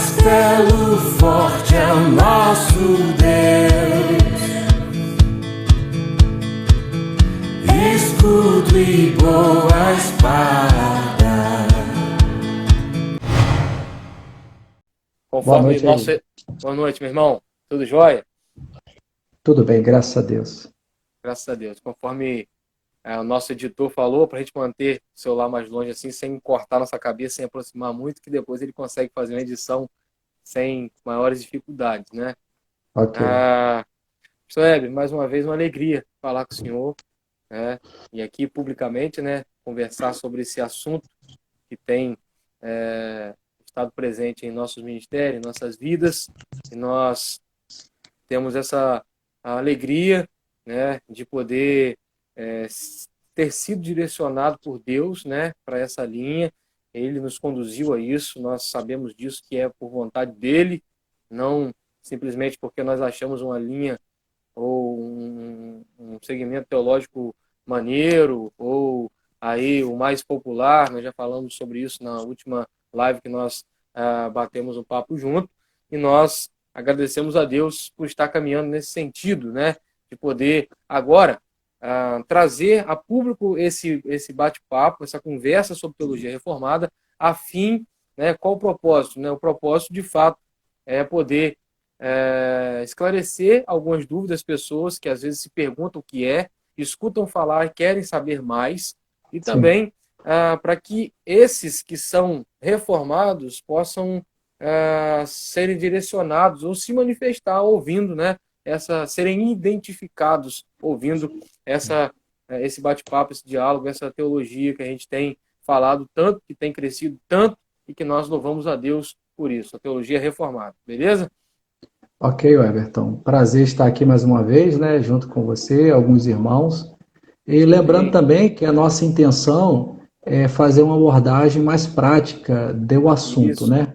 Castelo forte é o nosso Deus, escudo e boa espada. Boa noite, Boa noite, meu irmão. Tudo jóia? Tudo bem, graças a Deus. Graças a Deus. Conforme o nosso editor falou, para a gente manter o celular mais longe assim, sem cortar nossa cabeça, sem aproximar muito, que depois ele consegue fazer uma edição sem maiores dificuldades, né? Ok. Pastor Heber, mais uma vez uma alegria falar com o senhor, né? E aqui publicamente, né, conversar sobre esse assunto que tem estado presente em nossos ministérios, em nossas vidas, e nós temos essa alegria, né, de poder ter sido direcionado por Deus, né, para essa linha. Ele nos conduziu a isso, nós sabemos disso, que é por vontade dele, não simplesmente porque nós achamos uma linha ou um segmento teológico maneiro, ou aí o mais popular. Nós já falamos sobre isso na última live que nós batemos um papo junto, e nós agradecemos a Deus por estar caminhando nesse sentido, né, de poder agora trazer a público esse bate-papo, essa conversa sobre teologia reformada, a fim, né, qual o propósito? Né? O propósito, de fato, é poder esclarecer algumas dúvidas das pessoas que às vezes se perguntam o que é, escutam falar, querem saber mais, e também para que esses que são reformados possam serem direcionados ou se manifestar ouvindo, né, serem identificados ouvindo esse bate-papo, esse diálogo, essa teologia que a gente tem falado tanto, que tem crescido tanto, e que nós louvamos a Deus por isso, a teologia reformada. Beleza? Ok, Everton. Prazer estar aqui mais uma vez, né, junto com você, alguns irmãos. E lembrando também que a nossa intenção é fazer uma abordagem mais prática do assunto, né?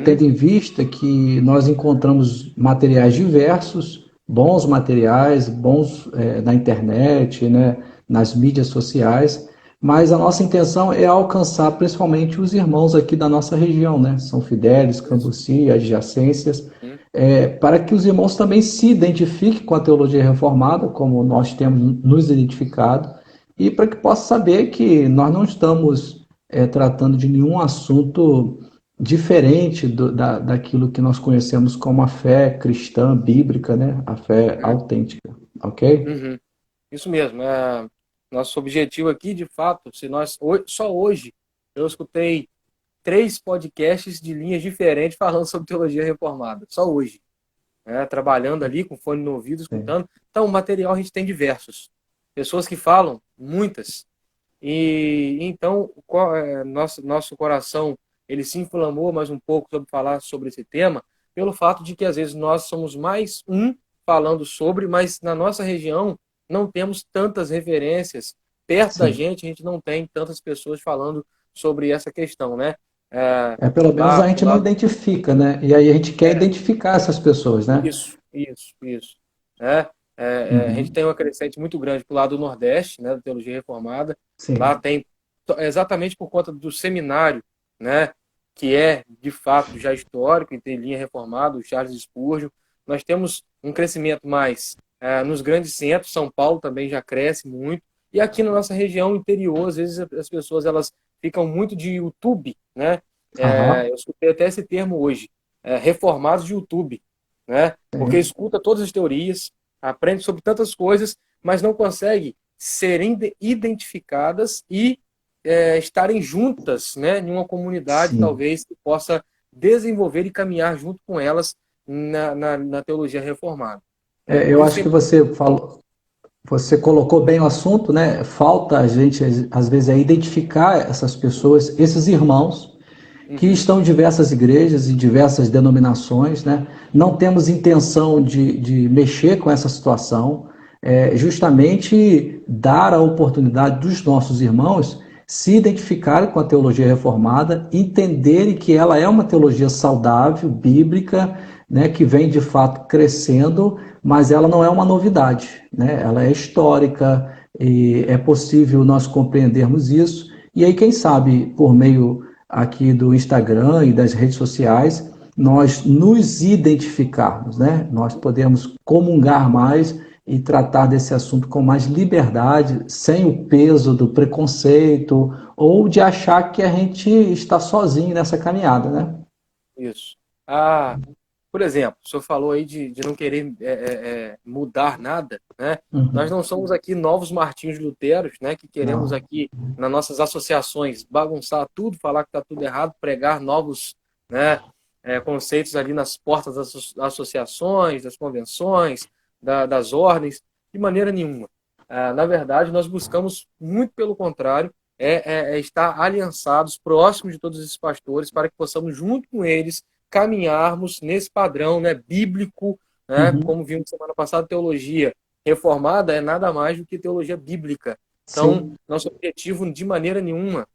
Tendo em vista que nós encontramos materiais diversos, bons materiais, bons na internet, né, nas mídias sociais, mas a nossa intenção é alcançar principalmente os irmãos aqui da nossa região, né? São Fidélis, Cambuci, adjacências, para que os irmãos também se identifiquem com a teologia reformada, como nós temos nos identificado, e para que possa saber que nós não estamos tratando de nenhum assunto diferente daquilo que nós conhecemos como a fé cristã, bíblica, né? A fé autêntica, ok? Isso mesmo. Nosso objetivo aqui, de fato, só hoje eu escutei 3 podcasts de linhas diferentes falando sobre teologia reformada, só hoje, trabalhando ali com fone no ouvido, escutando. Então, o material a gente tem diversos, pessoas que falam, muitas, e então nosso coração ele se inflamou mais um pouco sobre falar sobre esse tema, pelo fato de que às vezes nós somos mais falando sobre, mas na nossa região não temos tantas referências, perto da gente a gente não tem tantas pessoas falando sobre essa questão, né? Pelo menos a gente não identifica, né? E aí a gente quer identificar essas pessoas, né? Isso. A gente tem uma crescente muito grande pro lado do Nordeste, né, da teologia reformada. Sim. Lá tem, exatamente por conta do seminário, né, que é, de fato, já histórico, e tem linha reformada, o Charles Spurgeon. Nós temos um crescimento mais nos grandes centros, São Paulo também já cresce muito, e aqui na nossa região interior, às vezes as pessoas elas ficam muito de YouTube, né? Eu escutei até esse termo hoje, reformados de YouTube, né? Porque escuta todas as teorias, aprende sobre tantas coisas, mas não consegue serem identificadas e estarem juntas, né, em uma comunidade, talvez, que possa desenvolver e caminhar junto com elas na teologia reformada. Eu acho que você colocou bem o assunto, né? Falta a gente, às vezes, identificar essas pessoas, esses irmãos, que estão em diversas igrejas e diversas denominações, né? Não temos intenção de mexer com essa situação, justamente dar a oportunidade dos nossos irmãos se identificarem com a teologia reformada, entenderem que ela é uma teologia saudável, bíblica, né, que vem de fato crescendo, mas ela não é uma novidade, né? Ela é histórica e é possível nós compreendermos isso. E aí, quem sabe, por meio aqui do Instagram e das redes sociais, nós nos identificarmos, né? Nós podemos comungar mais e tratar desse assunto com mais liberdade, sem o peso do preconceito ou de achar que a gente está sozinho nessa caminhada, né? Isso. Por exemplo, o senhor falou aí de não querer mudar nada, né? Nós Uhum. não somos aqui novos Martinhos Luteros, né? Que queremos Não. aqui, nas nossas associações, bagunçar tudo, falar que está tudo errado, pregar novos, né, conceitos ali nas portas das associações, das convenções, das ordens, de maneira nenhuma. Na verdade, nós buscamos, muito pelo contrário, estar aliançados, próximos de todos esses pastores, para que possamos, junto com eles, caminharmos nesse padrão, né, bíblico, né, Uhum. como vimos semana passada, teologia reformada é nada mais do que teologia bíblica. Então, Sim, nosso objetivo, de maneira nenhuma,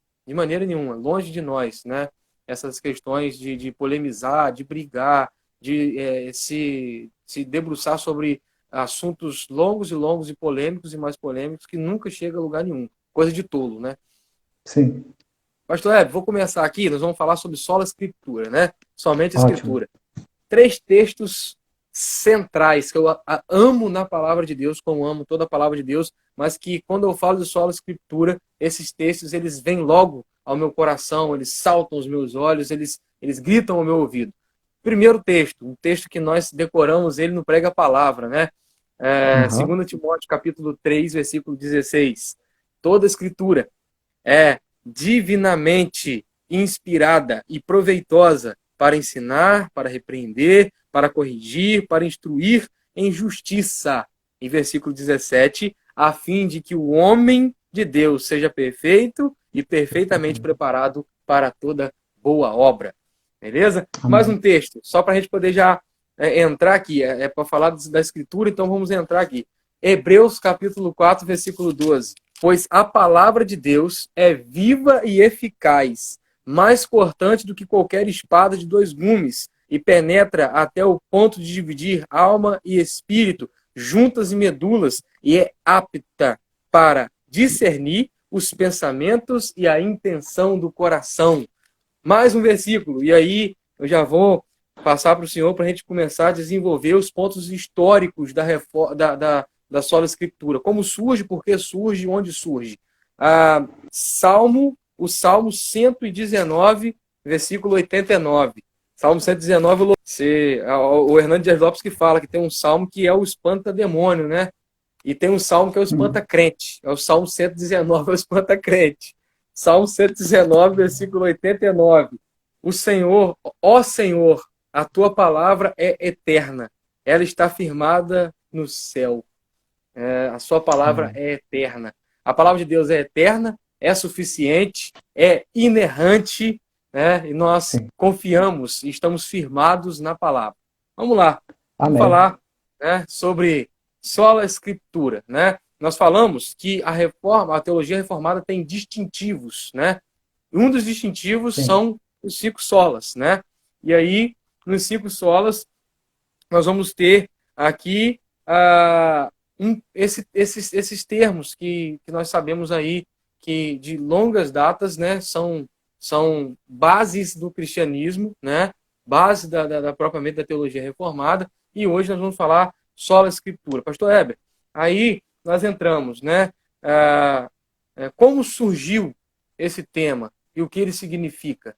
longe de nós, né, essas questões de polemizar, de brigar, de se debruçar sobre assuntos longos e longos e polêmicos e mais polêmicos que nunca chega a lugar nenhum. Coisa de tolo, né? sim. Pastor Hebe, vou começar aqui, nós vamos falar sobre sola escritura, né? Somente a Ótimo. escritura. 3 textos centrais que eu amo na palavra de Deus, como amo toda a palavra de Deus, mas que quando eu falo de sola escritura, esses textos, eles vêm logo ao meu coração, eles saltam aos meus olhos, eles gritam ao meu ouvido. Primeiro texto, um texto que nós decoramos ele no Prega a Palavra, né? Aham. 2 Timóteo, capítulo 3, versículo 16. Toda escritura é divinamente inspirada e proveitosa para ensinar, para repreender, para corrigir, para instruir em justiça. Em versículo 17, a fim de que o homem de Deus seja perfeito e perfeitamente preparado para toda boa obra. Beleza? Mais um Amém. texto, só para a gente poder já entrar aqui. Para falar da escritura, então vamos entrar aqui. Hebreus capítulo 4, versículo 12. Pois a palavra de Deus é viva e eficaz, mais cortante do que qualquer espada de 2 gumes, e penetra até o ponto de dividir alma e espírito, juntas e medulas, e é apta para discernir os pensamentos e a intenção do coração. Mais um versículo, e aí eu já vou passar para o senhor para a gente começar a desenvolver os pontos históricos da sola escritura. Como surge, por que surge, onde surge. O Salmo 119, versículo 89. Salmo 119, o Hernando Dias Lopes que fala que tem um salmo que é o espanta-demônio, né? E tem um salmo que é o espanta-crente. É o Salmo 119, é o espanta-crente. Salmo 119, versículo 89. O Senhor, ó Senhor, a tua palavra é eterna. Ela está firmada no céu. A sua palavra Amém. é eterna. A palavra de Deus é eterna, é suficiente, é inerrante, né? E nós Sim. confiamos e estamos firmados na palavra. Vamos lá, vamos Amém. falar, né, sobre sola escritura, né? Nós falamos que a teologia reformada tem distintivos, né? Um dos distintivos Sim. são os 5 solas, né? E aí, nos 5 solas, nós vamos ter aqui esses termos que nós sabemos aí que de longas datas, né, são bases do cristianismo, né, base propriamente da teologia reformada, e hoje nós vamos falar sola escritura. Pastor Heber, aí nós entramos, né, como surgiu esse tema e o que ele significa?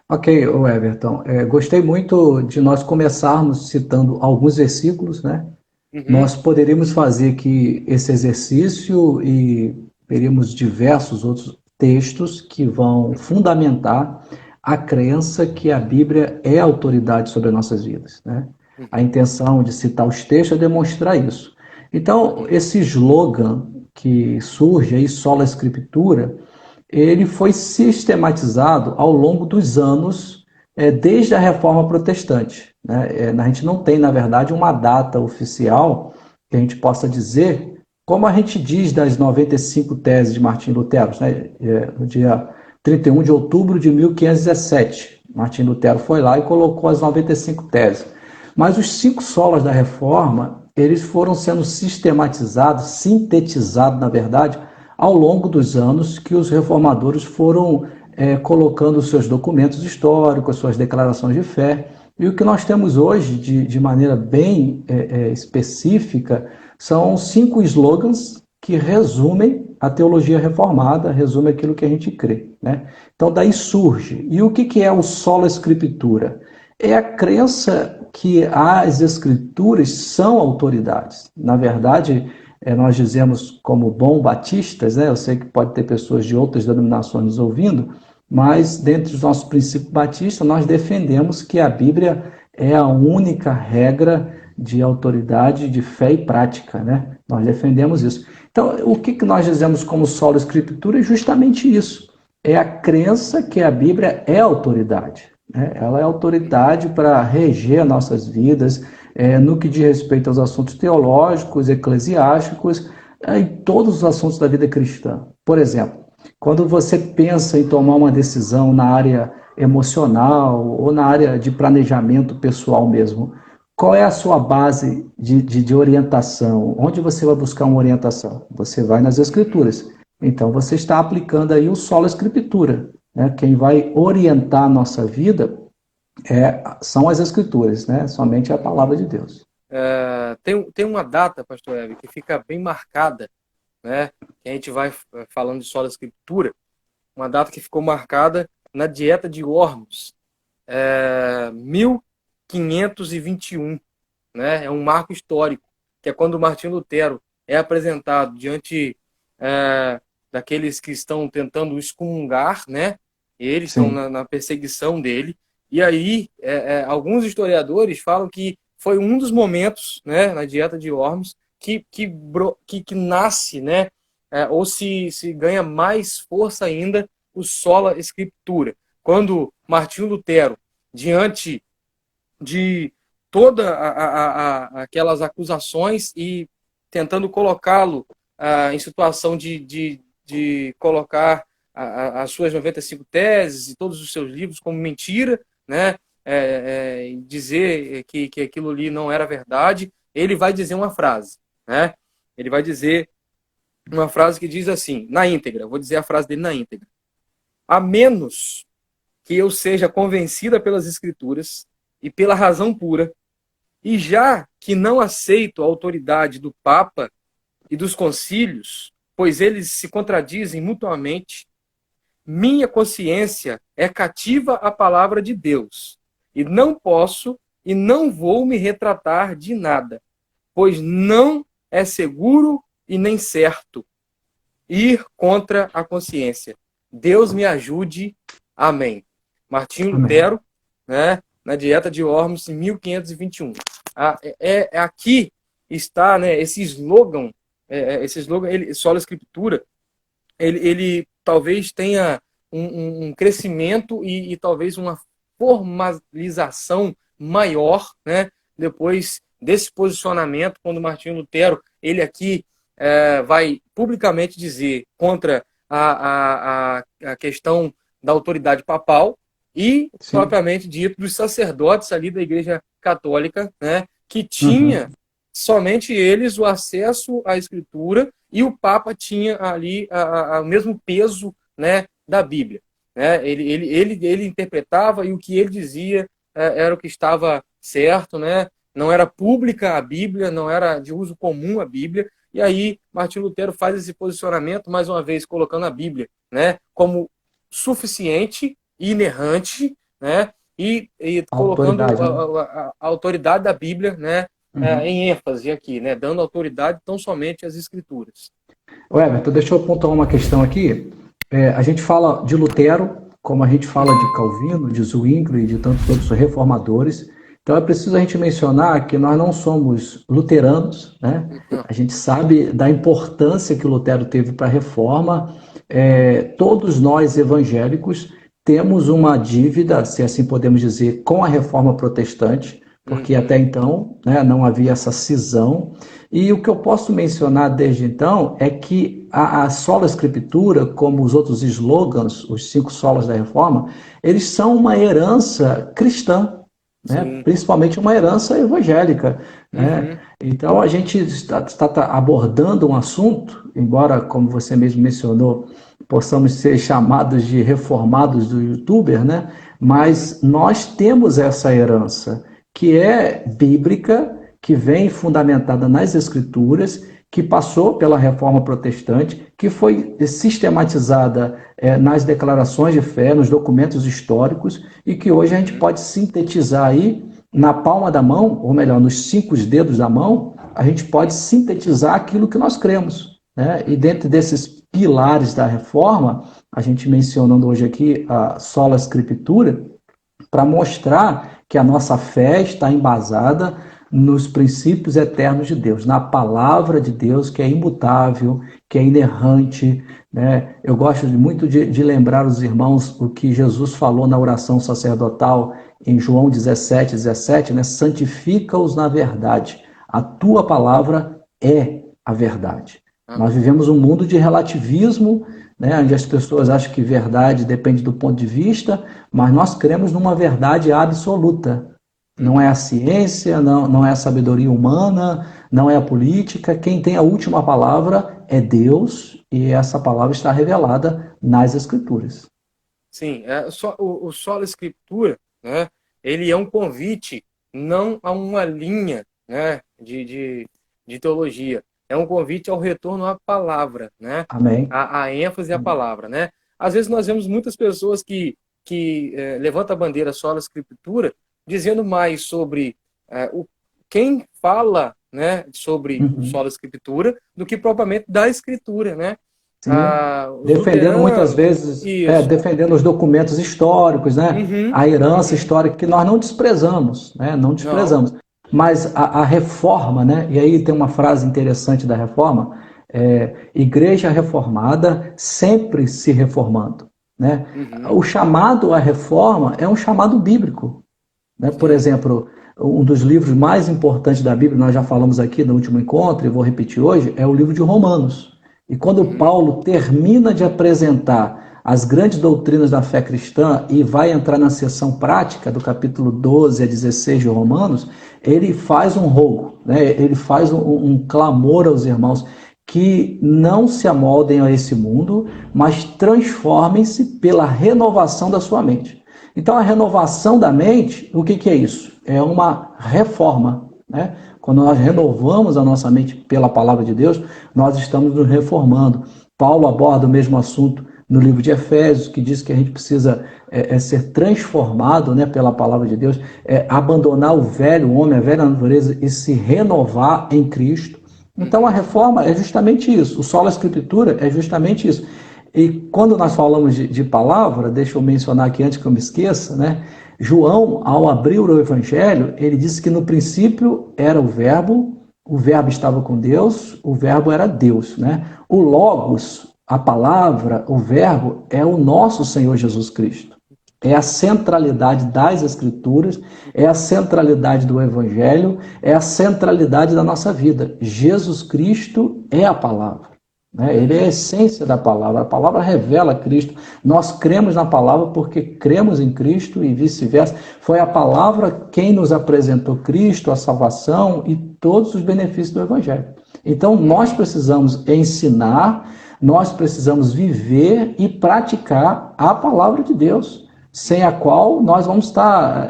Ok, o Everton. Gostei muito de nós começarmos citando alguns versículos, né? Uhum, Nós poderíamos fazer aqui esse exercício e veríamos diversos outros textos que vão fundamentar a crença que a Bíblia é autoridade sobre as nossas vidas, né? A uhum, intenção de citar os textos é demonstrar isso. Então, uhum, esse slogan que surge aí, sola escritura, ele foi sistematizado ao longo dos anos, desde a Reforma Protestante, né? A gente não tem, na verdade, uma data oficial que a gente possa dizer, como a gente diz das 95 teses de Martim Lutero, né? No dia 31 de outubro de 1517, Martim Lutero foi lá e colocou as 95 teses. Mas os 5 solas da Reforma, eles foram sendo sistematizados, sintetizados, na verdade, ao longo dos anos que os reformadores foram colocando os seus documentos históricos, suas declarações de fé, E o que nós temos hoje, de maneira bem específica, são 5 slogans que resumem a teologia reformada, resumem aquilo que a gente crê, né? Então, daí surge. E o que é o sola escritura? É a crença que as escrituras são autoridades. Na verdade, nós dizemos como bom batistas, né? Eu sei que pode ter pessoas de outras denominações nos ouvindo, mas dentro dos nossos princípios batistas, nós defendemos que a Bíblia é a única regra de autoridade, de fé e prática, né? Nós defendemos isso. Então, o que nós dizemos como sola escritura é justamente isso. É a crença que a Bíblia é autoridade, né? Ela é autoridade para reger nossas vidas, no que diz respeito aos assuntos teológicos, eclesiásticos, e todos os assuntos da vida cristã. Por exemplo, quando você pensa em tomar uma decisão na área emocional ou na área de planejamento pessoal mesmo, qual é a sua base de orientação? Onde você vai buscar uma orientação? Você vai nas Escrituras. Então, você está aplicando aí o sola escritura, né? Quem vai orientar a nossa vida são as Escrituras, né? Somente a palavra de Deus. Tem uma data, pastor Hebe, que fica bem marcada, né? Que a gente vai falando de sola escritura, uma data que ficou marcada na Dieta de Worms, 1521, né? É um marco histórico, que é quando Martinho Lutero é apresentado diante daqueles que estão tentando excomungar, né? Eles Sim. estão na perseguição dele, e aí alguns historiadores falam que foi um dos momentos, né, na Dieta de Worms que nasce, né, ou se ganha mais força ainda o sola escritura. Quando Martinho Lutero, diante de todas aquelas acusações e tentando colocá-lo em situação de colocar as suas 95 teses e todos os seus livros como mentira, né, dizer que aquilo ali não era verdade, ele vai dizer uma frase, né? Ele vai dizer uma frase que diz assim, na íntegra, vou dizer a frase dele na íntegra: a menos que eu seja convencida pelas Escrituras e pela razão pura, e já que não aceito a autoridade do Papa e dos concílios, pois eles se contradizem mutuamente, minha consciência é cativa à palavra de Deus, e não posso e não vou me retratar de nada, pois não é seguro e nem certo ir contra a consciência. Deus me ajude. Amém. Martinho Lutero, né, na Dieta de Worms, em 1521. Aqui está, né, esse slogan, sola escritura, ele talvez tenha um crescimento e talvez uma formalização maior, né, depois desse posicionamento, quando Martinho Lutero, ele aqui vai publicamente dizer contra a questão da autoridade papal e, sim, propriamente dito, dos sacerdotes ali da Igreja Católica, né, que tinha somente eles o acesso à Escritura e o Papa tinha ali o mesmo peso, né, da Bíblia. Né? Ele interpretava e o que ele dizia era o que estava certo, né? Não era pública a Bíblia, não era de uso comum a Bíblia. E aí Martinho Lutero faz esse posicionamento, mais uma vez, colocando a Bíblia, né, como suficiente e inerrante, né, e colocando a autoridade da Bíblia, né, em ênfase aqui, né, dando autoridade tão somente às Escrituras. Everton, deixa eu pontuar uma questão aqui. A gente fala de Lutero, como a gente fala de Calvino, de Zwingli e de tantos outros reformadores. Então é preciso a gente mencionar que nós não somos luteranos, né? A gente sabe da importância que Lutero teve para a reforma. Todos nós evangélicos temos uma dívida, se assim podemos dizer, com a reforma protestante, porque até então, né, não havia essa cisão. E o que eu posso mencionar desde então é que a sola escritura, como os outros slogans, os 5 solas da reforma, eles são uma herança cristã, né? Principalmente uma herança evangélica. Né? Então a gente está abordando um assunto, embora, como você mesmo mencionou, possamos ser chamados de reformados do youtuber, né? Mas nós temos essa herança que é bíblica, que vem fundamentada nas Escrituras, que passou pela Reforma Protestante, que foi sistematizada nas declarações de fé, nos documentos históricos, e que hoje a gente pode sintetizar aí na palma da mão, ou melhor, nos 5 dedos da mão, a gente pode sintetizar aquilo que nós cremos, né? E dentro desses pilares da reforma, a gente mencionando hoje aqui a sola scriptura, para mostrar que a nossa fé está embasada nos princípios eternos de Deus, na palavra de Deus, que é imutável, que é inerrante, né? Eu gosto muito de lembrar os irmãos o que Jesus falou na oração sacerdotal em João 17, né? Santifica-os na verdade. A tua palavra é a verdade. Nós vivemos um mundo de relativismo, né, onde as pessoas acham que verdade depende do ponto de vista, mas nós cremos numa verdade absoluta. Não é a ciência, não é a sabedoria humana, não é a política. Quem tem a última palavra é Deus, e essa palavra está revelada nas Escrituras. Sim, o Sola Escritura, né, ele é um convite não a uma linha, né, de teologia. É um convite ao retorno à palavra, né? Amém. A ênfase à palavra, né? Às vezes nós vemos muitas pessoas que levantam a bandeira Sola Escritura, dizendo mais sobre quem fala, né, sobre o Sola Escritura do que propriamente da Escritura, né? Sim. Defendendo muitas vezes, defendendo os documentos históricos, né? A herança histórica que nós não desprezamos, né? Não desprezamos. Não. Mas a reforma, né? E aí tem uma frase interessante da reforma, igreja reformada sempre se reformando, né? O chamado à reforma é um chamado bíblico, né? Por exemplo, um dos livros mais importantes da Bíblia, nós já falamos aqui no último encontro, e vou repetir hoje, é o livro de Romanos. E quando Paulo termina de apresentar as grandes doutrinas da fé cristã e vai entrar na seção prática do capítulo 12 a 16 de Romanos, ele faz um rogo, né? Ele faz um clamor aos irmãos que não se amoldem a esse mundo, mas transformem-se pela renovação da sua mente. Então, a renovação da mente, o que é isso? É uma reforma, né? Quando nós renovamos a nossa mente pela palavra de Deus, nós estamos nos reformando. Paulo aborda o mesmo assunto no livro de Efésios, que diz que a gente precisa ser transformado, né, pela palavra de Deus, abandonar o velho homem, a velha natureza e se renovar em Cristo. Então a reforma é justamente isso, o Sola Escritura é justamente isso. E quando nós falamos de palavra, deixa eu mencionar aqui antes que eu me esqueça, né? João, ao abrir o Evangelho, ele disse que no princípio era o verbo estava com Deus, o verbo era Deus, né? O Logos, a palavra, o verbo, é o nosso Senhor Jesus Cristo. É a centralidade das Escrituras, é a centralidade do Evangelho, é a centralidade da nossa vida. Jesus Cristo é a palavra, né? Ele é a essência da palavra. A palavra revela Cristo. Nós cremos na palavra porque cremos em Cristo e vice-versa. Foi a palavra quem nos apresentou Cristo, a salvação e todos os benefícios do Evangelho. Então, nós precisamos ensinar, nós precisamos viver e praticar a palavra de Deus, sem a qual nós vamos estar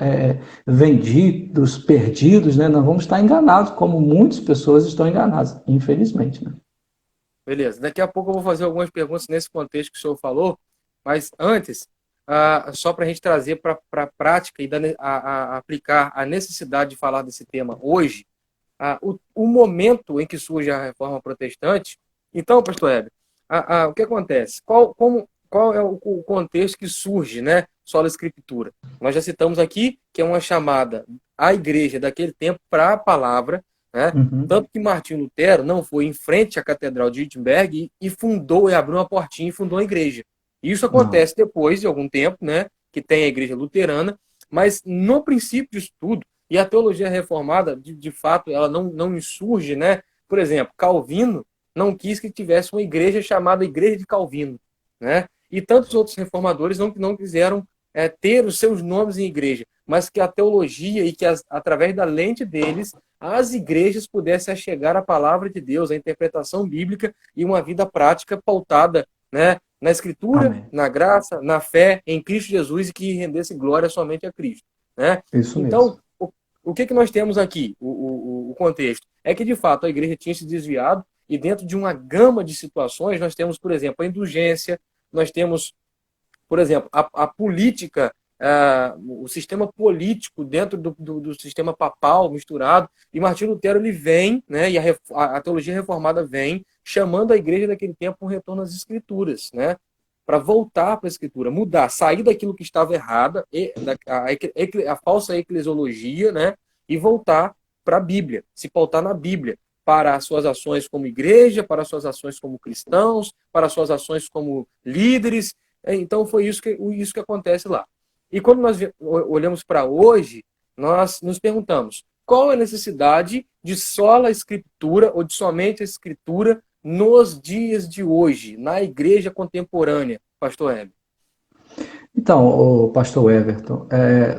vendidos, perdidos, né? Nós vamos estar enganados, como muitas pessoas estão enganadas, infelizmente, né? Beleza. Daqui a pouco eu vou fazer algumas perguntas nesse contexto que o senhor falou, mas antes, só para a gente trazer para a prática e aplicar a necessidade de falar desse tema hoje, o momento em que surge a reforma protestante. Então, pastor Heber, o que acontece? Qual é o contexto que surge, né? Sola Escritura. Nós já citamos aqui que é uma chamada à igreja daquele tempo para a palavra, né? Tanto que Martinho Lutero não foi em frente à Catedral de Wittenberg e fundou, e abriu uma portinha e fundou a igreja. Isso acontece depois de algum tempo, né? Que tem a igreja luterana, mas no princípio disso tudo, e a teologia reformada, de fato, ela não insurge, né? Por exemplo, Calvino não quis que tivesse uma igreja chamada Igreja de Calvino, né? E tantos outros reformadores não quiseram ter os seus nomes em igreja, mas que a teologia e que através da lente deles as igrejas pudessem chegar à palavra de Deus, à interpretação bíblica e uma vida prática pautada, né, na Escritura, Amém. na graça, na fé em Cristo Jesus e que rendesse glória somente a Cristo, né? Isso Então, mesmo. o que nós temos aqui, o contexto, é que de fato a igreja tinha se desviado e dentro de uma gama de situações nós temos, por exemplo, a indulgência, nós temos, por exemplo, a política, o sistema político dentro do sistema papal misturado, e Martinho Lutero ele vem, né, e a teologia reformada vem, chamando a igreja daquele tempo um retorno às escrituras, né, para voltar para a escritura, mudar, sair daquilo que estava errada, a falsa eclesiologia, né, e voltar para a Bíblia, se pautar na Bíblia, para as suas ações como igreja, para as suas ações como cristãos, para as suas ações como líderes. Então foi isso que acontece lá. E quando nós olhamos para hoje, nós nos perguntamos qual a necessidade de sola escritura ou de somente a escritura nos dias de hoje, na igreja contemporânea, pastor Heber? Então, o pastor Everton,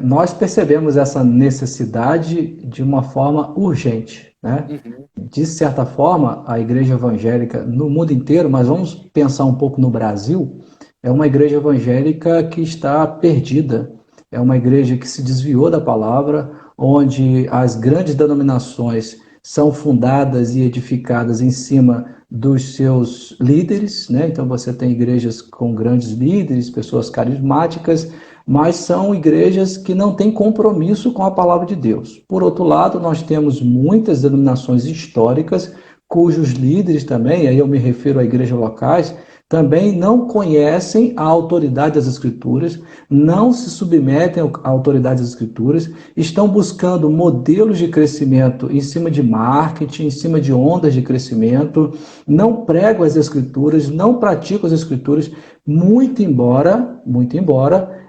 nós percebemos essa necessidade de uma forma urgente, né? Uhum. De certa forma, a igreja evangélica no mundo inteiro, mas vamos pensar um pouco no Brasil, é uma igreja evangélica que está perdida, é uma igreja que se desviou da palavra, onde as grandes denominações são fundadas e edificadas em cima dos seus líderes, né? Então você tem igrejas com grandes líderes, pessoas carismáticas, mas são igrejas que não têm compromisso com a palavra de Deus. Por outro lado, nós temos muitas denominações históricas cujos líderes também, aí eu me refiro a igrejas locais, também não conhecem a autoridade das Escrituras, não se submetem à autoridade das Escrituras, estão buscando modelos de crescimento em cima de marketing, em cima de ondas de crescimento, não pregam as Escrituras, não praticam as Escrituras, muito embora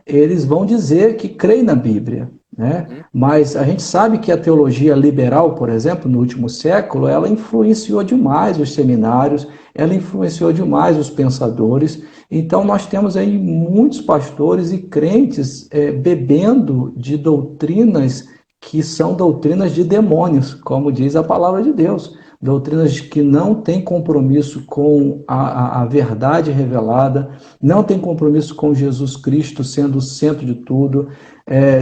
eles vão dizer que creem na Bíblia, né? Mas a gente sabe que a teologia liberal, por exemplo, no último século, ela influenciou demais os seminários, ela influenciou demais os pensadores. Então nós temos aí muitos pastores e crentes bebendo de doutrinas que são doutrinas de demônios, como diz a palavra de Deus. Doutrinas que não têm compromisso com a verdade revelada, não têm compromisso com Jesus Cristo sendo o centro de tudo.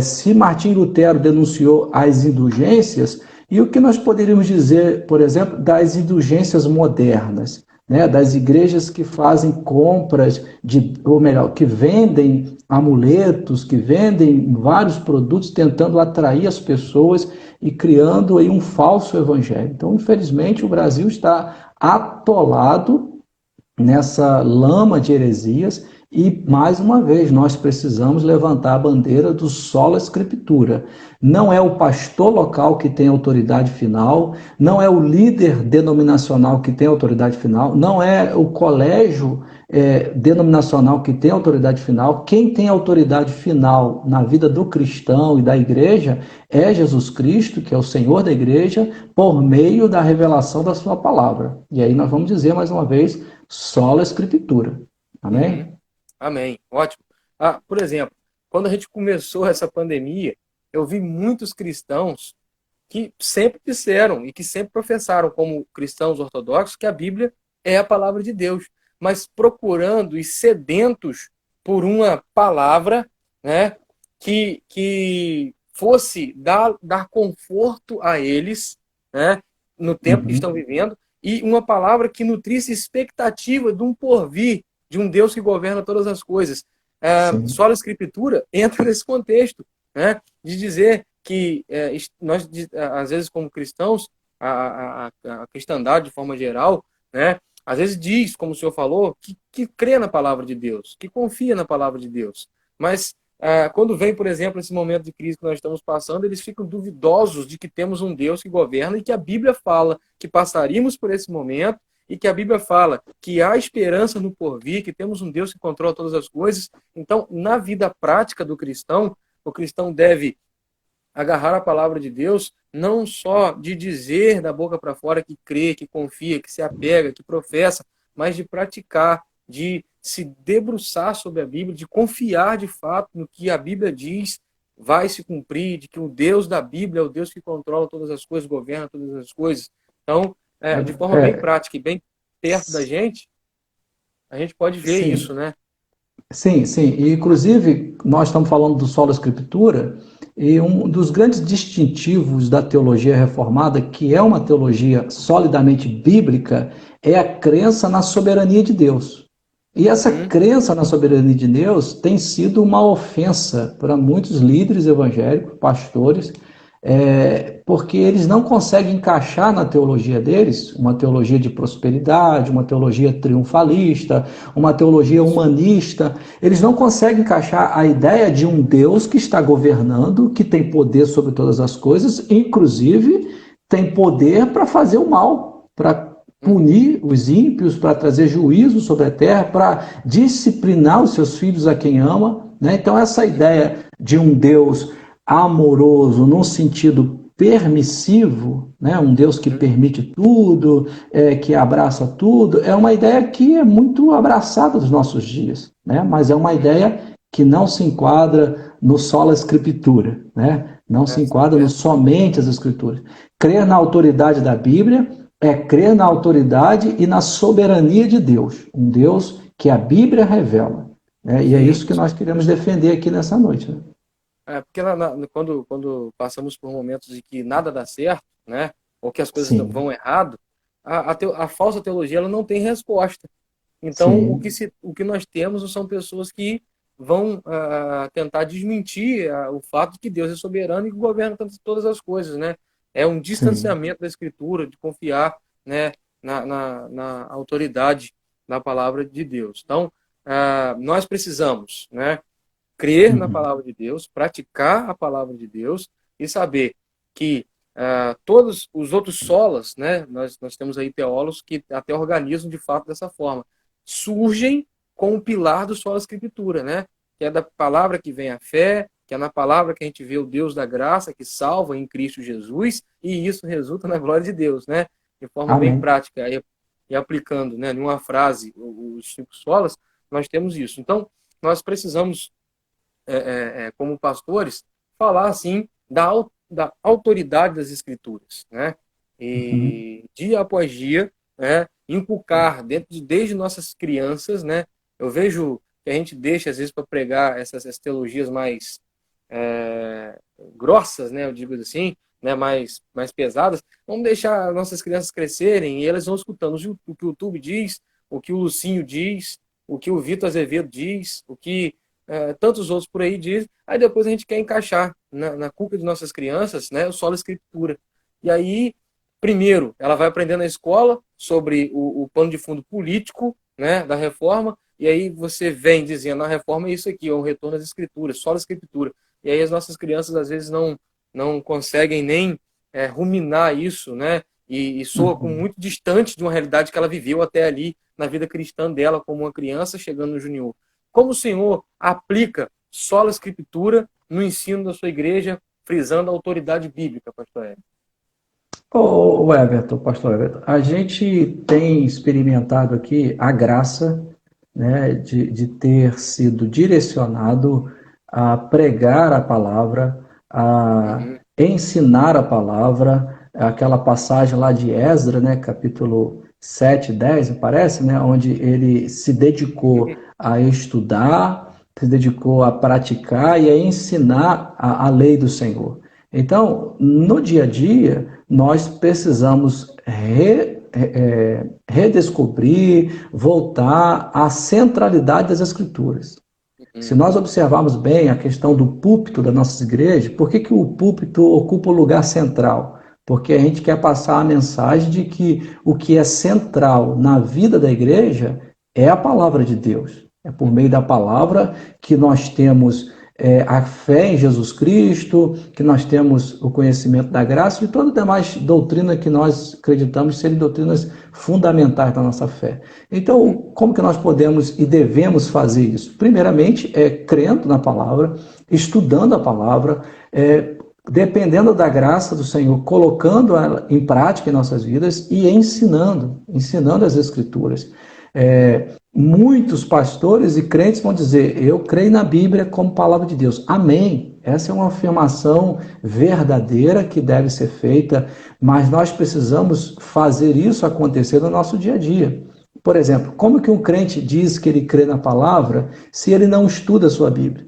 Se Martim Lutero denunciou as indulgências, e o que nós poderíamos dizer, por exemplo, das indulgências modernas, né, das igrejas que fazem compras, ou melhor, que vendem amuletos, que vendem vários produtos tentando atrair as pessoas e criando aí um falso evangelho. Então, infelizmente, o Brasil está atolado nessa lama de heresias e, mais uma vez, nós precisamos levantar a bandeira do sola escritura. Não é o pastor local que tem autoridade final, não é o líder denominacional que tem autoridade final, não é o colégio denominacional que tem autoridade final. Quem tem autoridade final na vida do cristão e da igreja é Jesus Cristo, que é o Senhor da igreja, por meio da revelação da sua palavra. E aí nós vamos dizer mais uma vez, sola escritura. Amém? Uhum. Amém. Ótimo. Por exemplo, quando a gente começou essa pandemia, eu vi muitos cristãos que sempre disseram e que sempre professaram, como cristãos ortodoxos, que a Bíblia é a palavra de Deus, mas procurando e sedentos por uma palavra, né, que fosse dar conforto a eles, né, no tempo que estão vivendo, e uma palavra que nutrisse expectativa de um porvir, de um Deus que governa todas as coisas. Sola Escritura entra nesse contexto, né, de dizer que nós, às vezes, como cristãos, a cristandade, de forma geral, né, às vezes diz, como o senhor falou, que crê na palavra de Deus, que confia na palavra de Deus. Mas, quando vem, por exemplo, esse momento de crise que nós estamos passando, eles ficam duvidosos de que temos um Deus que governa e que a Bíblia fala que passaríamos por esse momento e que a Bíblia fala que há esperança no porvir, que temos um Deus que controla todas as coisas. Então, na vida prática do cristão, o cristão deve agarrar a palavra de Deus, não só de dizer da boca para fora que crê, que confia, que se apega, que professa, mas de praticar, de se debruçar sobre a Bíblia, de confiar de fato no que a Bíblia diz vai se cumprir, de que o Deus da Bíblia é o Deus que controla todas as coisas, governa todas as coisas. Então, de forma bem prática e bem perto da gente, A gente pode ver Sim, isso, né? sim, sim. E, inclusive, nós estamos falando do Sola Escritura, e um dos grandes distintivos da teologia reformada, que é uma teologia solidamente bíblica, é a crença na soberania de Deus. E essa Uhum, crença na soberania de Deus tem sido uma ofensa para muitos líderes evangélicos, pastores, porque eles não conseguem encaixar na teologia deles uma teologia de prosperidade, uma teologia triunfalista, uma teologia isso. humanista. Eles não conseguem encaixar a ideia de um Deus que está governando, que tem poder sobre todas as coisas, inclusive tem poder para fazer o mal, para punir os ímpios, para trazer juízo sobre a terra, para disciplinar os seus filhos a quem ama, né? Então, essa ideia de um Deus amoroso, num sentido permissivo, né? Um Deus que Uhum, permite tudo, que abraça tudo, é uma ideia que é muito abraçada nos nossos dias, né? Mas é uma uhum. ideia que não se enquadra no sola escritura, né? Não se Essa é enquadra no verdade. somente as escrituras. Crer na autoridade da Bíblia é crer na autoridade e na soberania de Deus, um Deus que a Bíblia revela, né? E é Sim, isso que nós queremos defender aqui nessa noite, né? porque quando passamos por momentos de que nada dá certo, né? Ou que as coisas Sim, vão errado, a falsa teologia ela não tem resposta. Então, sim, o que nós temos são pessoas que vão tentar desmentir o fato de que Deus é soberano e que governa todas as coisas, né? É um sim. distanciamento da Escritura, de confiar, né, na autoridade da palavra de Deus. Então, nós precisamos, né, crer na Uhum. palavra de Deus, praticar a palavra de Deus e saber que todos os outros solas, né, nós temos aí teólogos que até organizam de fato dessa forma, surgem com o pilar do sola escritura, né, que é da palavra que vem a fé, que é na palavra que a gente vê o Deus da graça que salva em Cristo Jesus, e isso resulta na glória de Deus, né, de forma bem Amém. prática e aplicando, né, em uma frase os cinco solas, nós temos isso. Então, nós precisamos como pastores, falar assim da autoridade das escrituras, né? Uhum. E dia após dia, né, inculcar desde nossas crianças, né? Eu vejo que a gente deixa às vezes para pregar essas teologias mais grossas, né? Eu digo assim, né? Mais pesadas. Vamos deixar nossas crianças crescerem e elas vão escutando o que o YouTube diz, o que o Lucinho diz, o que o Vitor Azevedo diz, o que tantos outros por aí dizem, aí depois a gente quer encaixar na cuca de nossas crianças, né, o solo escritura. E aí, primeiro, ela vai aprender na escola sobre o pano de fundo político, né, da reforma, e aí você vem dizendo, a reforma é isso aqui, é o retorno às escrituras, solo escritura. E aí as nossas crianças, às vezes, não conseguem nem ruminar isso, né, e soa como Uhum. muito distante de uma realidade que ela viveu até ali na vida cristã dela como uma criança chegando no junior. Como o senhor aplica sola escritura no ensino da sua igreja, frisando a autoridade bíblica, pastor Hélio? Ô, Everton, pastor Everton, a gente tem experimentado aqui a graça, né, de ter sido direcionado a pregar a palavra, a Uhum, ensinar a palavra, aquela passagem lá de Esdras, né, capítulo 7, 10, me parece, né, onde ele se dedicou uhum, a estudar, se dedicou a praticar e a ensinar a lei do Senhor. Então, no dia a dia, nós precisamos redescobrir, voltar à centralidade das Escrituras. Se uhum, nós observarmos bem a questão do púlpito das nossas igrejas, por que o púlpito ocupa o lugar central? Porque a gente quer passar a mensagem de que o que é central na vida da igreja é a palavra de Deus. É por meio da palavra que nós temos a fé em Jesus Cristo, que nós temos o conhecimento da graça e toda demais doutrina que nós acreditamos serem doutrinas fundamentais da nossa fé. uhum, Então, como que nós podemos e devemos fazer isso? Primeiramente, crendo na palavra, estudando a palavra, dependendo da graça do Senhor, colocando ela em prática em nossas vidas e ensinando as Escrituras. uhum. Muitos pastores e crentes vão dizer: eu creio na Bíblia como palavra de Deus. Amém. Essa é uma afirmação verdadeira que deve ser feita, mas nós precisamos fazer isso acontecer no nosso dia a dia. Por exemplo, como que um crente diz que ele crê na palavra se ele não estuda a sua Bíblia?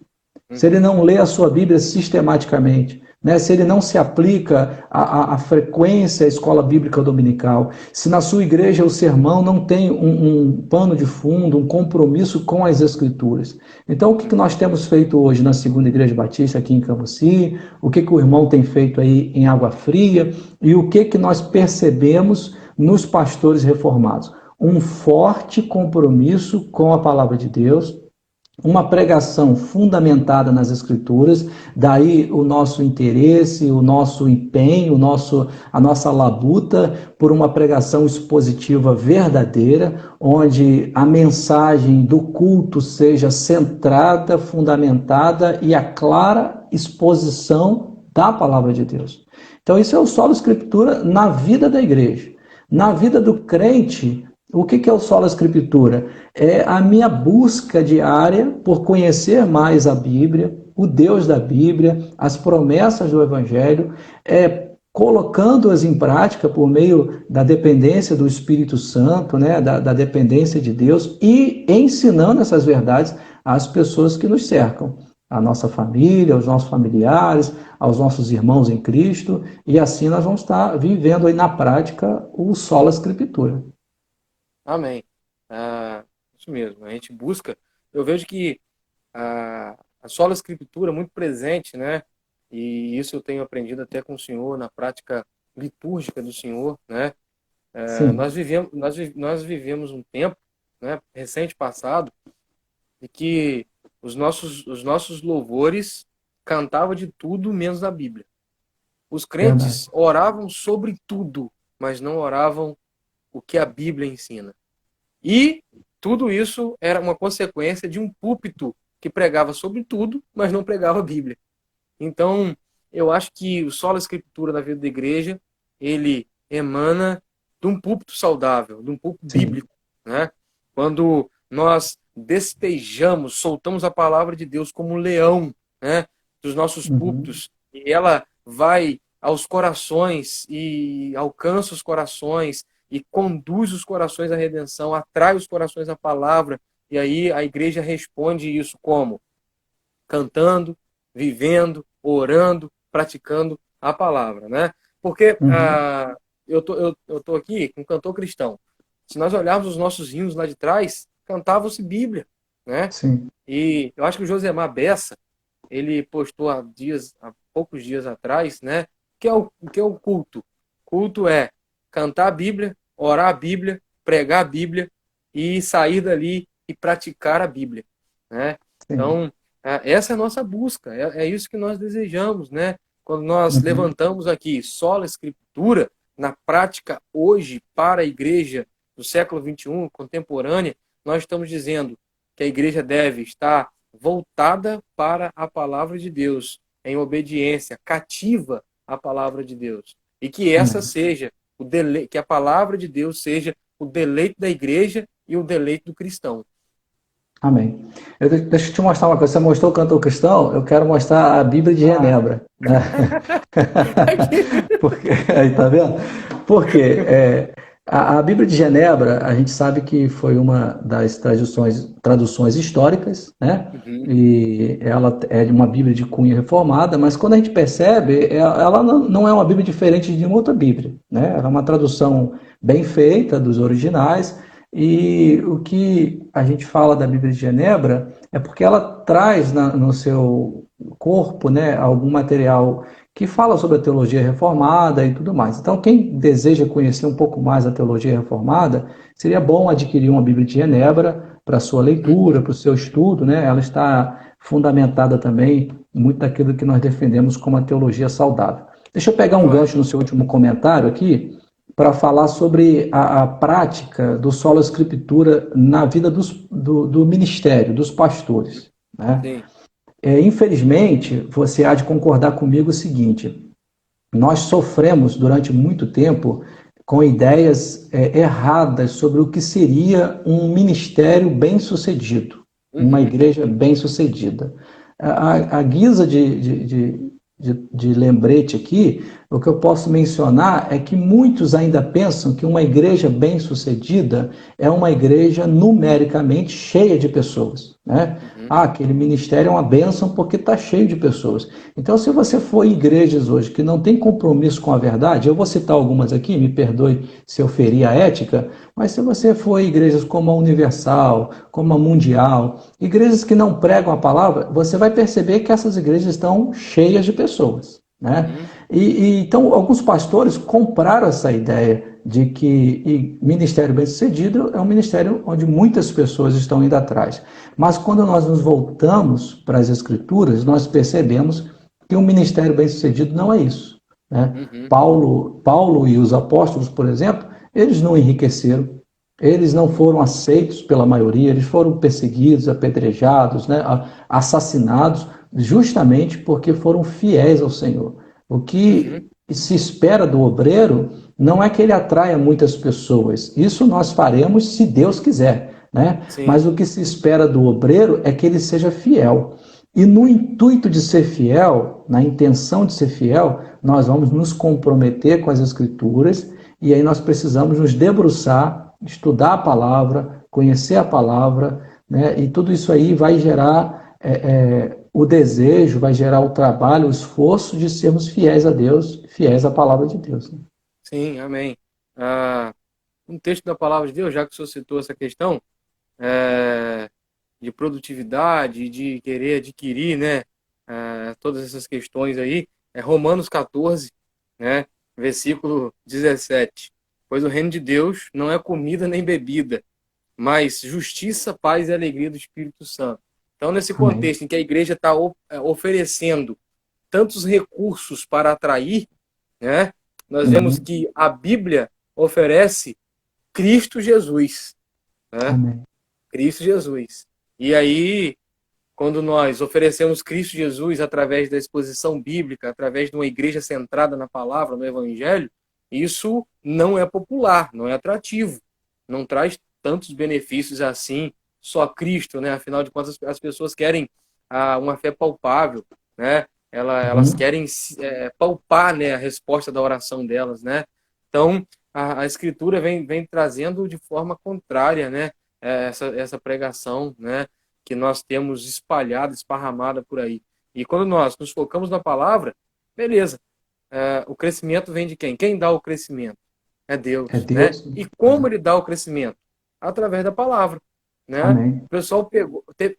Se ele não lê a sua Bíblia sistematicamente, né? Se ele não se aplica à frequência à escola bíblica dominical, se na sua igreja o sermão não tem um pano de fundo, um compromisso com as Escrituras. Então, o que nós temos feito hoje na Segunda Igreja Batista aqui em Camucí, o que o irmão tem feito aí em Água Fria, e o que nós percebemos nos pastores reformados? Um forte compromisso com a palavra de Deus, uma pregação fundamentada nas Escrituras, daí o nosso interesse, o nosso empenho, a nossa labuta por uma pregação expositiva verdadeira, onde a mensagem do culto seja centrada, fundamentada e a clara exposição da palavra de Deus. Então isso é o solo escritura na vida da igreja. Na vida do crente, o que é o sola escritura? É a minha busca diária por conhecer mais a Bíblia, o Deus da Bíblia, as promessas do Evangelho, colocando-as em prática por meio da dependência do Espírito Santo, né, da dependência de Deus, e ensinando essas verdades às pessoas que nos cercam, à nossa família, aos nossos familiares, aos nossos irmãos em Cristo, e assim nós vamos estar vivendo aí na prática o sola escritura. Amém. Isso mesmo. A gente busca. Eu vejo que a sola escritura é muito presente, né? E isso eu tenho aprendido até com o Senhor na prática litúrgica do Senhor, né? Nós vivemos um tempo, né, recente passado, de que os nossos louvores cantavam de tudo menos da Bíblia. Os crentes oravam sobre tudo, mas não oravam o que a Bíblia ensina. E tudo isso era uma consequência de um púlpito que pregava sobre tudo, mas não pregava a Bíblia. Então, eu acho que o sola escritura na vida da igreja, ele emana de um púlpito saudável, de um púlpito bíblico, né? Quando nós despejamos, soltamos a palavra de Deus como um leão, né, dos nossos púlpitos, e ela vai aos corações e alcança os corações e conduz os corações à redenção, atrai os corações à palavra, e aí a igreja responde isso como? Cantando, vivendo, orando, praticando a palavra, né? Porque eu tô aqui com um cantor cristão. Se nós olharmos os nossos hinos lá de trás, cantavam-se Bíblia, né? Sim. E eu acho que o Josemar Bessa, ele postou há poucos dias atrás, né? O que é o culto? Culto é cantar a Bíblia, orar a Bíblia, pregar a Bíblia e sair dali e praticar a Bíblia, né? Então, essa é a nossa busca, é isso que nós desejamos, né? Quando nós levantamos aqui sola escritura, na prática hoje para a igreja do século XXI, contemporânea, nós estamos dizendo que a igreja deve estar voltada para a palavra de Deus, em obediência, cativa à palavra de Deus. E que essa seja que a palavra de Deus seja o deleite da igreja e o deleite do cristão. Amém. Deixa eu te mostrar uma coisa. Você mostrou o cantor cristão, eu quero mostrar a Bíblia de Genebra. Né? Porque, aí, tá vendo? Porque a Bíblia de Genebra, a gente sabe que foi uma das traduções históricas, né? E ela é uma Bíblia de cunho reformada, mas quando a gente percebe, ela não é uma Bíblia diferente de nenhuma outra Bíblia, né? Ela é uma tradução bem feita dos originais, e o que a gente fala da Bíblia de Genebra é porque ela traz no seu corpo, né, algum material que fala sobre a teologia reformada e tudo mais. Então, quem deseja conhecer um pouco mais a teologia reformada, seria bom adquirir uma Bíblia de Genebra para a sua leitura, para o seu estudo, né? Ela está fundamentada também muito daquilo que nós defendemos como a teologia saudável. Deixa eu pegar um gancho no seu último comentário aqui, para falar sobre a prática do sola escritura na vida do ministério, dos pastores. Né? Sim. Infelizmente, você há de concordar comigo o seguinte: nós sofremos durante muito tempo com ideias erradas sobre o que seria um ministério bem-sucedido, uma igreja bem-sucedida. A guisa de de lembrete aqui, o que eu posso mencionar é que muitos ainda pensam que uma igreja bem-sucedida é uma igreja numericamente cheia de pessoas, né? Aquele ministério é uma bênção porque está cheio de pessoas. Então, se você for em igrejas hoje que não tem compromisso com a verdade, eu vou citar algumas aqui, me perdoe se eu ferir a ética, mas se você for em igrejas como a Universal, como a Mundial, igrejas que não pregam a palavra, você vai perceber que essas igrejas estão cheias de pessoas, né? Então, alguns pastores compraram essa ideia de que ministério bem-sucedido é um ministério onde muitas pessoas estão indo atrás. Mas quando nós nos voltamos para as Escrituras, nós percebemos que um ministério bem-sucedido não é isso, né? Paulo e os apóstolos, por exemplo, eles não enriqueceram, eles não foram aceitos pela maioria, eles foram perseguidos, apedrejados, né, assassinados, justamente porque foram fiéis ao Senhor. O que se espera do obreiro não é que ele atraia muitas pessoas, isso nós faremos se Deus quiser, né? Mas o que se espera do obreiro é que ele seja fiel. E no intuito de ser fiel, na intenção de ser fiel, nós vamos nos comprometer com as Escrituras e aí nós precisamos nos debruçar, estudar a palavra, conhecer a palavra, né? E tudo isso aí vai gerar o desejo, vai gerar o trabalho, o esforço de sermos fiéis a Deus, fiéis à palavra de Deus. Né? Sim, amém. Um texto da palavra de Deus, já que o senhor citou essa questão de produtividade, de querer adquirir, né, todas essas questões aí, é Romanos 14, né, versículo 17. Pois o reino de Deus não é comida nem bebida, mas justiça, paz e alegria do Espírito Santo. Então, nesse contexto em que a igreja está oferecendo tantos recursos para atrair, né, nós vemos que a Bíblia oferece Cristo Jesus. Né? Cristo Jesus. E aí, quando nós oferecemos Cristo Jesus através da exposição bíblica, através de uma igreja centrada na palavra, no Evangelho, isso não é popular, não é atrativo, não traz tantos benefícios assim, só Cristo, né? Afinal de contas, as pessoas querem uma fé palpável, né? Elas querem palpar, né, a resposta da oração delas, né? Então, a Escritura vem trazendo de forma contrária, né, essa pregação, né, que nós temos espalhada, esparramada por aí. E quando nós nos focamos na palavra, beleza, o crescimento vem de quem? Quem dá o crescimento? É Deus. Né? E como ele dá o crescimento? Através da palavra. Né? O pessoal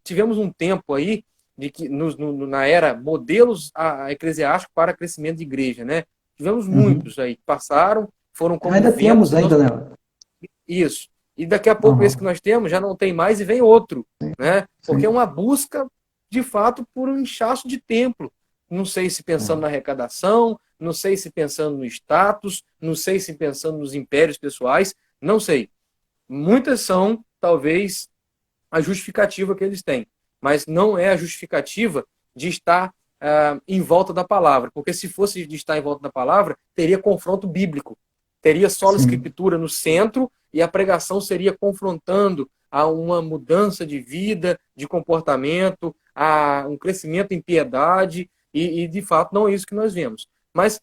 tivemos um tempo aí de que na era modelos eclesiásticos para crescimento de igreja, né? Tivemos muitos aí que passaram, foram como ainda temos ainda, né? Isso. E daqui a pouco esse que nós temos já não tem mais e vem outro, né? Porque é uma busca de fato por um inchaço de templo. Não sei se pensando na arrecadação, não sei se pensando no status, não sei se pensando nos impérios pessoais, não sei. Muitas são, talvez, a justificativa que eles têm, mas não é a justificativa de estar em volta da palavra, porque se fosse de estar em volta da palavra, teria confronto bíblico, teria só a escritura no centro e a pregação seria confrontando a uma mudança de vida, de comportamento, a um crescimento em piedade, e de fato não é isso que nós vemos. Mas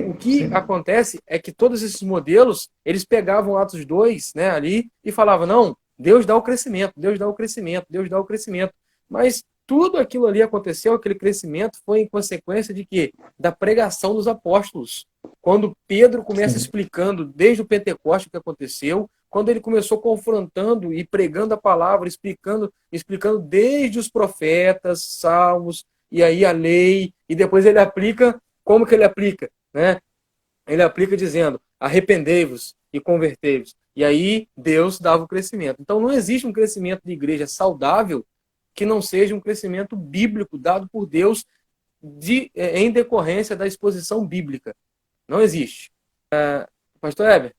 o que acontece é que todos esses modelos, eles pegavam Atos 2, né, ali e falavam, não, Deus dá o crescimento, Deus dá o crescimento, Deus dá o crescimento. Mas tudo aquilo ali aconteceu, aquele crescimento foi em consequência de quê? Da pregação dos apóstolos. Quando Pedro começa explicando desde o Pentecostes o que aconteceu, quando ele começou confrontando e pregando a palavra, explicando desde os profetas, salmos, e aí a lei, e depois ele aplica, como que ele aplica? Né? Ele aplica dizendo, arrependei-vos e convertei-vos. E aí Deus dava o crescimento. Então não existe um crescimento de igreja saudável que não seja um crescimento bíblico dado por Deus em decorrência da exposição bíblica. Não existe. Pastor Heber,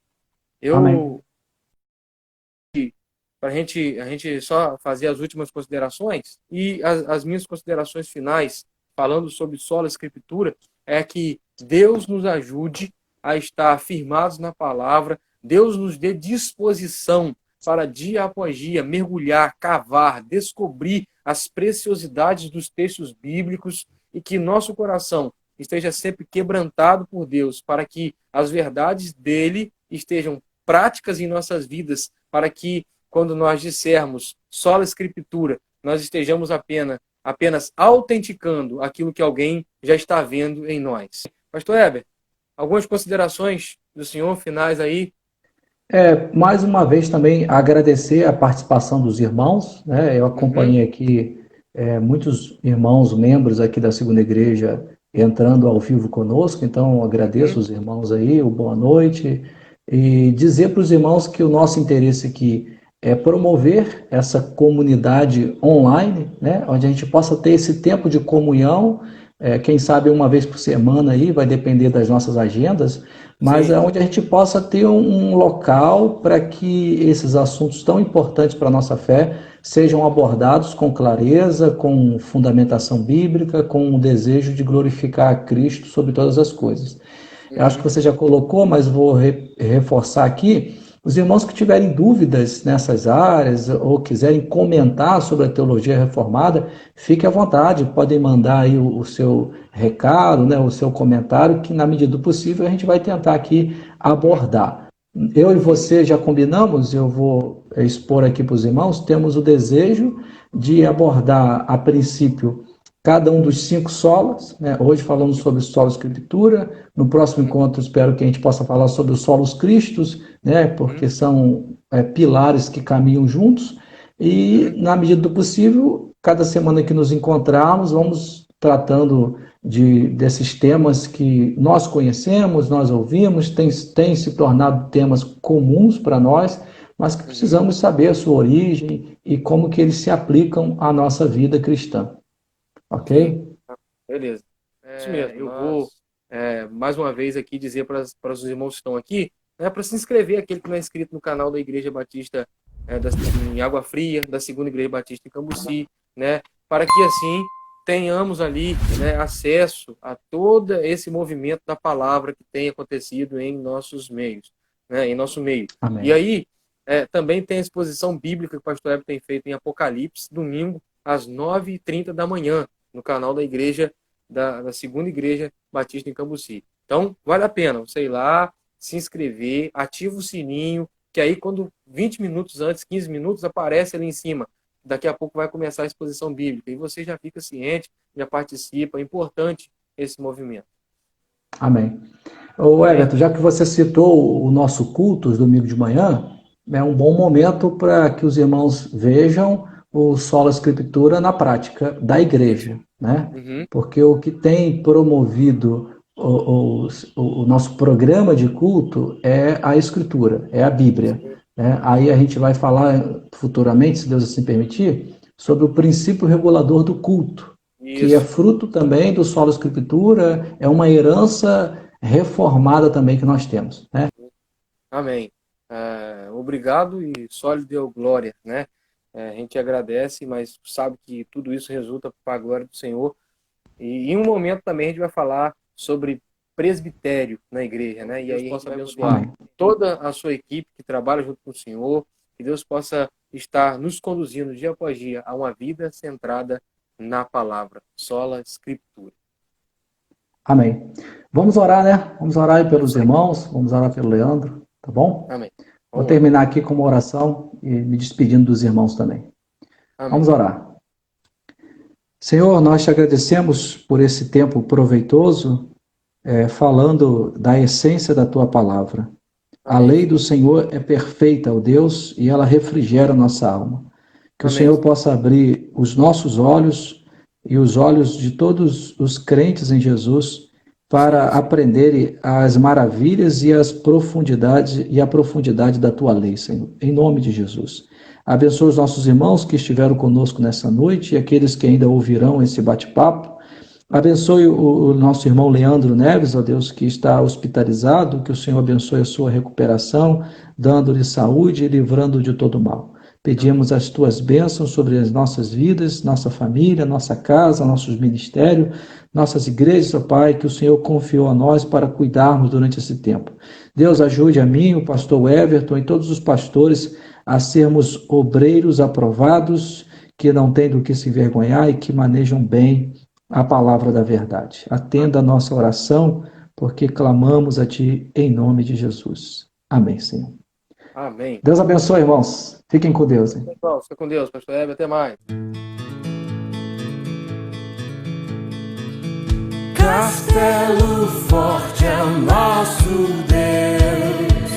para a gente só fazer as últimas considerações e as minhas considerações finais, falando sobre sola escritura, é que Deus nos ajude a estar firmados na palavra, Deus nos dê disposição para dia após dia mergulhar, cavar, descobrir as preciosidades dos textos bíblicos e que nosso coração esteja sempre quebrantado por Deus, para que as verdades dele estejam práticas em nossas vidas, para que, quando nós dissermos sola escritura, nós estejamos apenas autenticando aquilo que alguém já está vendo em nós. Pastor Heber, algumas considerações do senhor finais aí? Mais uma vez também agradecer a participação dos irmãos, né? Eu acompanhei aqui muitos irmãos, membros aqui da Segunda Igreja entrando ao vivo conosco, então agradeço os irmãos aí, o boa noite, e dizer para os irmãos que o nosso interesse aqui é promover essa comunidade online, né? Onde a gente possa ter esse tempo de comunhão, quem sabe uma vez por semana aí, vai depender das nossas agendas, mas é onde a gente possa ter um local para que esses assuntos tão importantes para a nossa fé sejam abordados com clareza, com fundamentação bíblica, com o desejo de glorificar a Cristo sobre todas as coisas. Eu acho que você já colocou, mas vou reforçar aqui. Os irmãos que tiverem dúvidas nessas áreas ou quiserem comentar sobre a teologia reformada, fique à vontade, podem mandar aí o seu recado, né, o seu comentário, que na medida do possível a gente vai tentar aqui abordar. Eu e você já combinamos, eu vou expor aqui para os irmãos, temos o desejo de abordar, a princípio, cada um dos 5 solas, né? Hoje falamos sobre o solo escritura, no próximo encontro espero que a gente possa falar sobre os solos cristos, né? Porque são pilares que caminham juntos, e na medida do possível, cada semana que nos encontrarmos, vamos tratando desses temas que nós conhecemos, nós ouvimos, tem se tornado temas comuns para nós, mas que precisamos saber a sua origem e como que eles se aplicam à nossa vida cristã. Ok? Beleza. Isso mesmo. Eu vou, mais uma vez, aqui dizer para os irmãos que estão aqui, para se inscrever, aquele que não é inscrito no canal da Igreja Batista em Água Fria, da Segunda Igreja Batista em Cambuci, né, para que assim tenhamos ali, né, acesso a todo esse movimento da palavra que tem acontecido em nossos meios, né, em nosso meio. Amém. E aí, também tem a exposição bíblica que o pastor Heber tem feito em Apocalipse, domingo, às 9h30 da manhã, no canal da igreja, da Segunda Igreja Batista em Cambuci. Então, vale a pena você ir lá, se inscrever, ativa o sininho, que aí quando 20 minutos antes, 15 minutos, aparece ali em cima. Daqui a pouco vai começar a exposição bíblica. E você já fica ciente, já participa. É importante esse movimento. Amém. Ô Everton, já que você citou o nosso culto, os domingos de manhã, é um bom momento para que os irmãos vejam o Sola Escritura na prática da igreja, né? Porque o que tem promovido o nosso programa de culto é a Escritura, é a Bíblia, né? Aí a gente vai falar futuramente, se Deus assim permitir, sobre o princípio regulador do culto, que é fruto também do Sola Escritura, é uma herança reformada também que nós temos, né? Amém. Obrigado e só lhe deu glória, né? A gente agradece, mas sabe que tudo isso resulta para a glória do Senhor. E em um momento também a gente vai falar sobre presbitério na igreja, né? E aí Deus possa abençoar toda a sua equipe que trabalha junto com o Senhor, que Deus possa estar nos conduzindo dia após dia a uma vida centrada na palavra, sola escritura. Amém. Vamos orar, né? Vamos orar aí pelos irmãos, vamos orar pelo Leandro, tá bom? Amém. Vou terminar aqui com uma oração e me despedindo dos irmãos também. Amém. Vamos orar. Senhor, nós te agradecemos por esse tempo proveitoso, falando da essência da tua palavra. A lei do Senhor é perfeita, ó Deus, e ela refrigera a nossa alma. Que Amém. O Senhor possa abrir os nossos olhos e os olhos de todos os crentes em Jesus para aprenderem as maravilhas e as profundidades e a profundidade da tua lei, Senhor. Em nome de Jesus. Abençoa os nossos irmãos que estiveram conosco nessa noite e aqueles que ainda ouvirão esse bate-papo. Abençoe o nosso irmão Leandro Neves, ó Deus, que está hospitalizado, que o Senhor abençoe a sua recuperação, dando-lhe saúde e livrando-o de todo mal. Pedimos as tuas bênçãos sobre as nossas vidas, nossa família, nossa casa, nossos ministérios, nossas igrejas, ó Pai, que o Senhor confiou a nós para cuidarmos durante esse tempo. Deus, ajude a mim, o pastor Everton e todos os pastores a sermos obreiros aprovados, que não têm do que se envergonhar e que manejam bem a palavra da verdade. Atenda a nossa oração, porque clamamos a Ti em nome de Jesus. Amém, Senhor. Amém. Deus abençoe, irmãos. Fiquem com Deus. Hein? Pessoal, fica com Deus, pastor Heber, até mais. Castelo forte é o nosso Deus,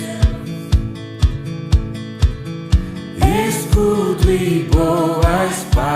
escudo e boa espada.